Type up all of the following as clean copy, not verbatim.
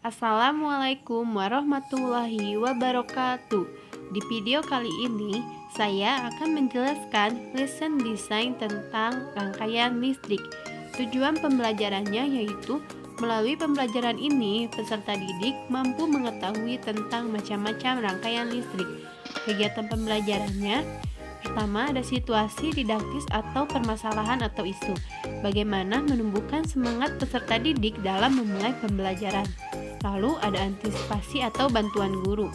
Assalamualaikum warahmatullahi wabarakatuh. Di video kali ini, saya akan menjelaskan lesson design tentang rangkaian listrik. Tujuan pembelajarannya yaitu melalui pembelajaran ini, peserta didik mampu mengetahui tentang macam-macam rangkaian listrik. Kegiatan pembelajarannya, pertama ada situasi didaktis atau permasalahan atau isu. Bagaimana menumbuhkan semangat peserta didik dalam memulai pembelajaran. Lalu ada antisipasi atau bantuan guru.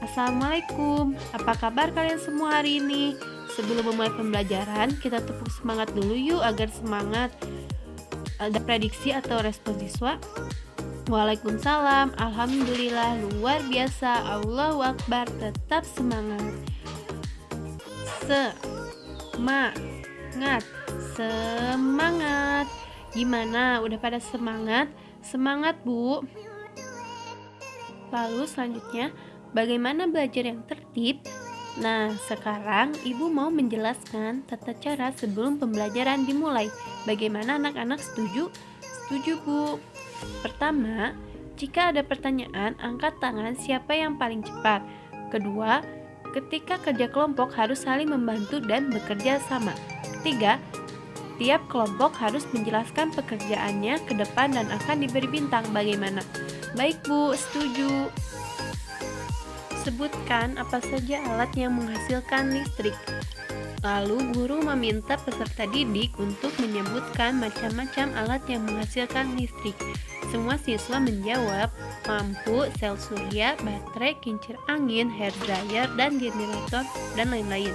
Assalamualaikum, apa kabar kalian semua hari ini? Sebelum memulai pembelajaran, kita tepuk semangat dulu yuk agar semangat. Ada prediksi atau respon siswa? Waalaikumsalam, alhamdulillah, luar biasa, Allahu Akbar, tetap semangat. Semangat. Gimana? Udah pada semangat? Semangat, Bu. Lalu selanjutnya, bagaimana belajar yang tertib? Nah, sekarang Ibu mau menjelaskan tata cara sebelum pembelajaran dimulai. Bagaimana anak-anak setuju? Setuju, Bu. Pertama, jika ada pertanyaan, angkat tangan siapa yang paling cepat. Kedua, ketika kerja kelompok harus saling membantu dan bekerja sama. Ketiga, tiap kelompok harus menjelaskan pekerjaannya ke depan dan akan diberi bintang. Bagaimana? Baik, Bu, setuju. Sebutkan apa saja alat yang menghasilkan listrik. Lalu guru meminta peserta didik untuk menyebutkan macam-macam alat yang menghasilkan listrik. Semua siswa menjawab lampu, sel surya, baterai, kincir angin, hair dryer, dan generator, dan lain-lain.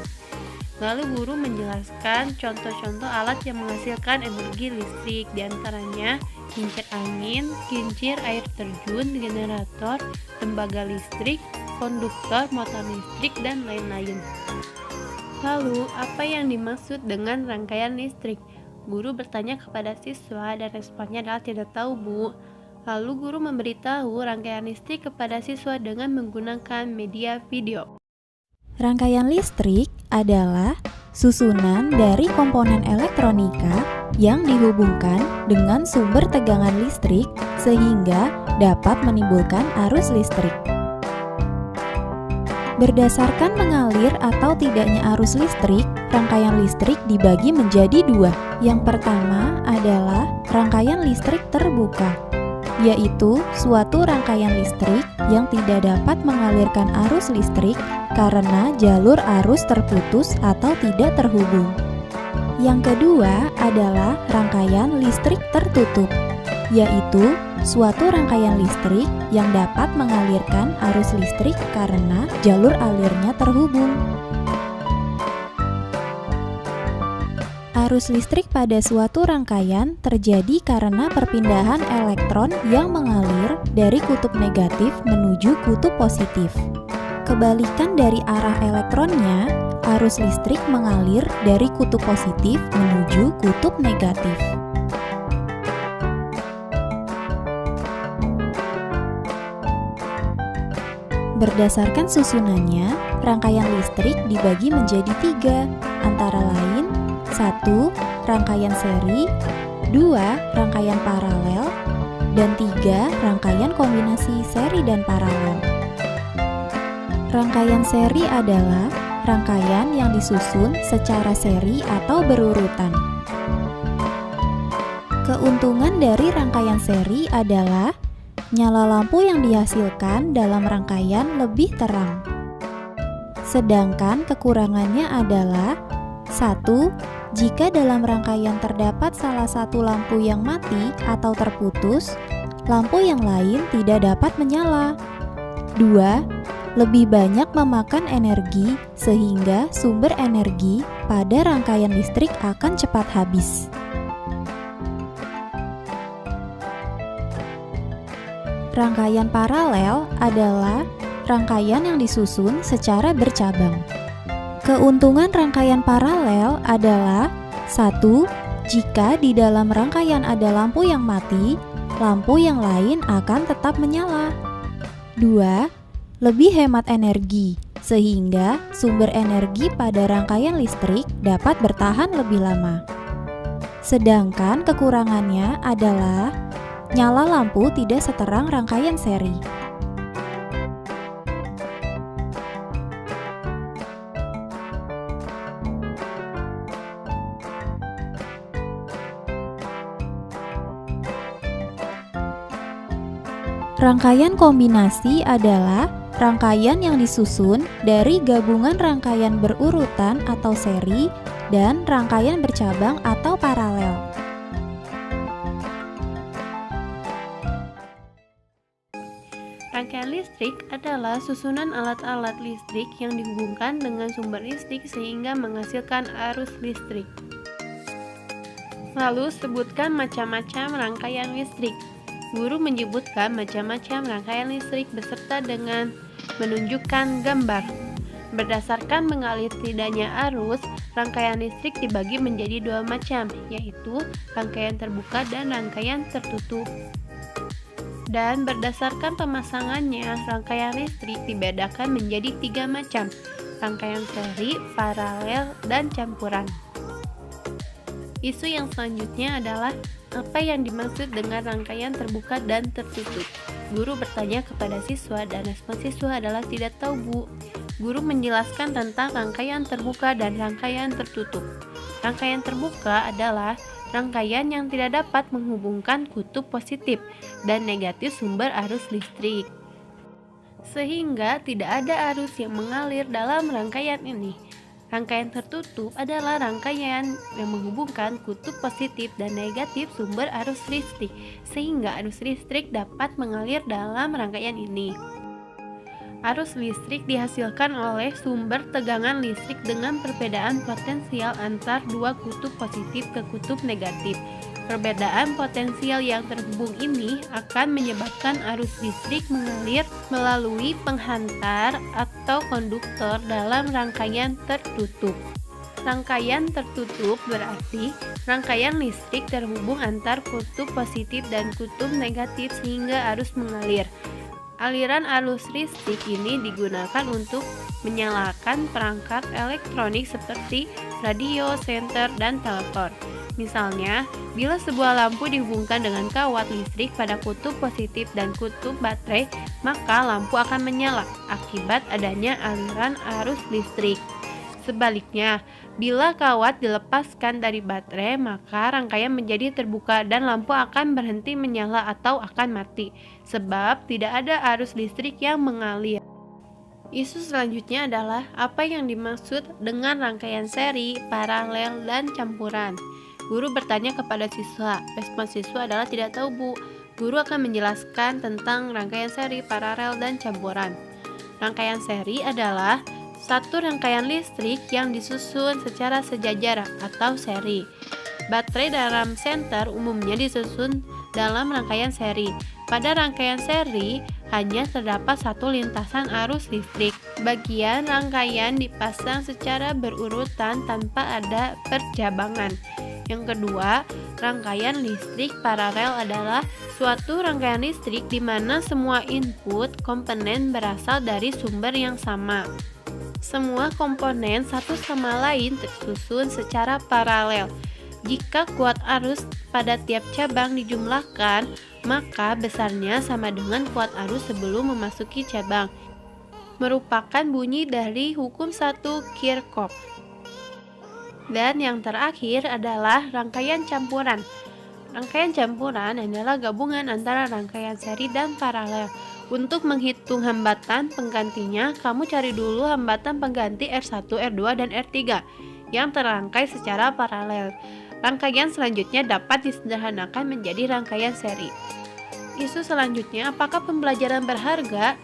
Lalu guru menjelaskan contoh-contoh alat yang menghasilkan energi listrik, diantaranya kincir angin, kincir air terjun, generator, tembaga listrik, konduktor, motor listrik, dan lain-lain. Lalu, apa yang dimaksud dengan rangkaian listrik? Guru bertanya kepada siswa dan responnya adalah tidak tahu, Bu. Lalu guru memberitahu rangkaian listrik kepada siswa dengan menggunakan media video. Rangkaian listrik adalah susunan dari komponen elektronika yang dihubungkan dengan sumber tegangan listrik sehingga dapat menimbulkan arus listrik. Berdasarkan mengalir atau tidaknya arus listrik, rangkaian listrik dibagi menjadi dua. Yang pertama adalah rangkaian listrik terbuka, yaitu suatu rangkaian listrik yang tidak dapat mengalirkan arus listrik karena jalur arus terputus atau tidak terhubung. Yang kedua adalah rangkaian listrik tertutup, yaitu suatu rangkaian listrik yang dapat mengalirkan arus listrik karena jalur alirnya terhubung. Arus listrik pada suatu rangkaian terjadi karena perpindahan elektron yang mengalir dari kutub negatif menuju kutub positif. Kebalikan dari arah elektronnya, arus listrik mengalir dari kutub positif menuju kutub negatif. Berdasarkan susunannya, rangkaian listrik dibagi menjadi tiga, antara lain 1. Rangkaian seri, 2. Rangkaian paralel, dan 3. Rangkaian kombinasi seri dan paralel. Rangkaian seri adalah rangkaian yang disusun secara seri atau berurutan. Keuntungan dari rangkaian seri adalah nyala lampu yang dihasilkan dalam rangkaian lebih terang. Sedangkan kekurangannya adalah 1. Jika dalam rangkaian terdapat salah satu lampu yang mati atau terputus, lampu yang lain tidak dapat menyala. 2. Lebih banyak memakan energi sehingga sumber energi pada rangkaian listrik akan cepat habis. Rangkaian paralel adalah rangkaian yang disusun secara bercabang. Keuntungan rangkaian paralel adalah 1. Jika di dalam rangkaian ada lampu yang mati, lampu yang lain akan tetap menyala. 2. Lebih hemat energi, sehingga sumber energi pada rangkaian listrik dapat bertahan lebih lama. Sedangkan kekurangannya adalah Nyala lampu tidak seterang rangkaian seri. Rangkaian kombinasi adalah rangkaian yang disusun dari gabungan rangkaian berurutan atau seri dan rangkaian bercabang atau paralel. Rangkaian listrik adalah susunan alat-alat listrik yang dihubungkan dengan sumber listrik sehingga menghasilkan arus listrik. Lalu sebutkan macam-macam rangkaian listrik. Guru menyebutkan macam-macam rangkaian listrik beserta dengan menunjukkan gambar. Berdasarkan mengalir tidaknya arus, rangkaian listrik dibagi menjadi dua macam, yaitu rangkaian terbuka dan rangkaian tertutup. Dan berdasarkan pemasangannya, rangkaian listrik dibedakan menjadi tiga macam, rangkaian seri, paralel, dan campuran. Isu yang selanjutnya adalah apa yang dimaksud dengan rangkaian terbuka dan tertutup. Guru bertanya kepada siswa dan respon siswa adalah tidak tahu, Bu. Guru menjelaskan tentang rangkaian terbuka dan rangkaian tertutup. Rangkaian terbuka adalah rangkaian yang tidak dapat menghubungkan kutub positif dan negatif sumber arus listrik, sehingga tidak ada arus yang mengalir dalam rangkaian ini. Rangkaian tertutup adalah rangkaian yang menghubungkan kutub positif dan negatif sumber arus listrik, sehingga arus listrik dapat mengalir dalam rangkaian ini. Arus listrik dihasilkan oleh sumber tegangan listrik dengan perbedaan potensial antar dua kutub positif ke kutub negatif. Perbedaan potensial yang terhubung ini akan menyebabkan arus listrik mengalir melalui penghantar atau konduktor dalam rangkaian tertutup. Rangkaian tertutup berarti rangkaian listrik terhubung antar kutub positif dan kutub negatif sehingga arus mengalir. Aliran arus listrik ini digunakan untuk menyalakan perangkat elektronik seperti radio, senter, dan telepon. Misalnya, bila sebuah lampu dihubungkan dengan kawat listrik pada kutub positif dan kutub baterai, maka lampu akan menyala akibat adanya aliran arus listrik. Sebaliknya, bila kawat dilepaskan dari baterai, maka rangkaian menjadi terbuka dan lampu akan berhenti menyala atau akan mati, sebab tidak ada arus listrik yang mengalir. Isu selanjutnya adalah apa yang dimaksud dengan rangkaian seri, paralel, dan campuran. Guru bertanya kepada siswa. Respon siswa adalah tidak tahu, Bu. Guru akan menjelaskan tentang rangkaian seri, paralel, dan campuran. Rangkaian seri adalah satu rangkaian listrik yang disusun secara sejajar atau seri. Baterai dalam senter umumnya disusun dalam rangkaian seri. Pada rangkaian seri hanya terdapat satu lintasan arus listrik. Bagian rangkaian dipasang secara berurutan tanpa ada percabangan. Yang kedua, rangkaian listrik paralel adalah suatu rangkaian listrik di mana semua input komponen berasal dari sumber yang sama. Semua komponen satu sama lain tersusun secara paralel. Jika kuat arus pada tiap cabang dijumlahkan, maka besarnya sama dengan kuat arus sebelum memasuki cabang. Merupakan bunyi dari hukum 1 Kirchhoff. Dan yang terakhir adalah rangkaian campuran. Rangkaian campuran adalah gabungan antara rangkaian seri dan paralel. Untuk menghitung hambatan penggantinya, kamu cari dulu hambatan pengganti R1, R2, dan R3 yang terangkai secara paralel. Rangkaian selanjutnya dapat disederhanakan menjadi rangkaian seri. Isu selanjutnya, apakah pembelajaran berharga?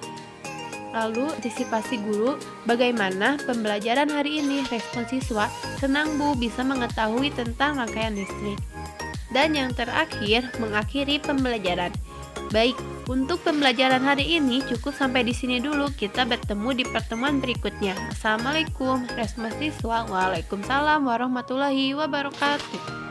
Lalu antisipasi guru, bagaimana pembelajaran hari ini? Respon siswa, senang Bu bisa mengetahui tentang rangkaian listrik. Dan yang terakhir, mengakhiri pembelajaran. Baik, untuk pembelajaran hari ini cukup sampai di sini dulu. Kita bertemu di pertemuan berikutnya. Assalamualaikum. Respon siswa, Waalaikumsalam warahmatullahi wabarakatuh.